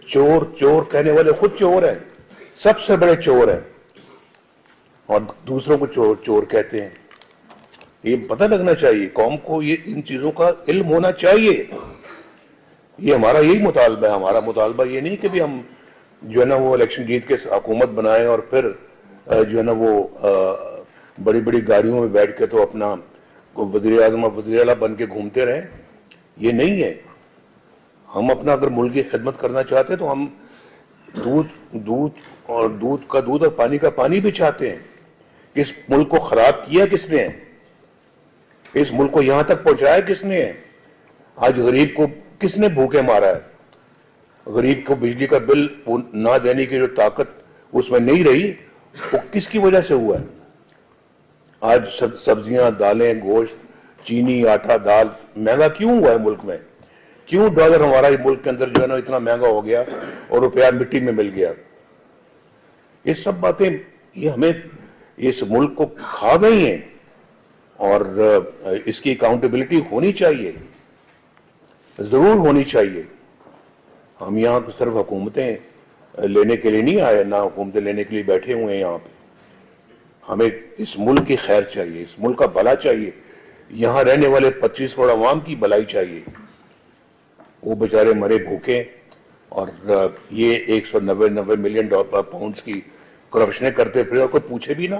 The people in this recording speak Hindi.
चोर चोर कहने वाले खुद चोर हैं, सबसे बड़े चोर हैं, और दूसरों को चोर चोर कहते हैं। ये पता लगना चाहिए कौम को, ये इन चीजों का इल्म होना चाहिए। ये हमारा यही मुतालबा है। हमारा मुतालबा ये नहीं कि भी हम जो है ना वो इलेक्शन जीत के हुकूमत बनाए और फिर जो है ना वो बड़ी बड़ी गाड़ियों में बैठ के तो अपना वज़ीर आज़म और वज़ीर आला बन के घूमते रहे। ये नहीं है। हम अपना अगर मुल्क की खिदमत करना चाहते हैं तो हम दूध दूध का दूध और पानी का पानी भी चाहते हैं। इस मुल्क को खराब किया किसने है? इस मुल्क को यहां तक पहुंचाया किसने है? आज गरीब को किसने भूखे मारा है? गरीब को बिजली का बिल ना देने की जो ताकत उसमें नहीं रही, वो किसकी वजह से हुआ है? आज सब्जियां, दालें, गोश्त, चीनी, आटा, दाल महंगा क्यों हुआ है मुल्क में? क्यों डॉलर हमारा मुल्क के अंदर जो है ना इतना महंगा हो गया और रुपया मिट्टी में मिल गया? ये सब बातें ये हमें इस मुल्क को खा गई हैं और इसकी अकाउंटेबिलिटी होनी चाहिए, जरूर होनी चाहिए। हम यहाँ पर सिर्फ हुकूमतें लेने के लिए नहीं आए, ना हुकूमतें लेने के लिए बैठे हुए हैं यहाँ पे। हमें इस मुल्क की खैर चाहिए, इस मुल्क का भला चाहिए, यहाँ रहने वाले 25 करोड़ अवाम की भलाई चाहिए। वो बेचारे मरे भूखे और ये 190 मिलियन पाउंड्स की करप्शनें करते फिर और कोई पूछे भी ना।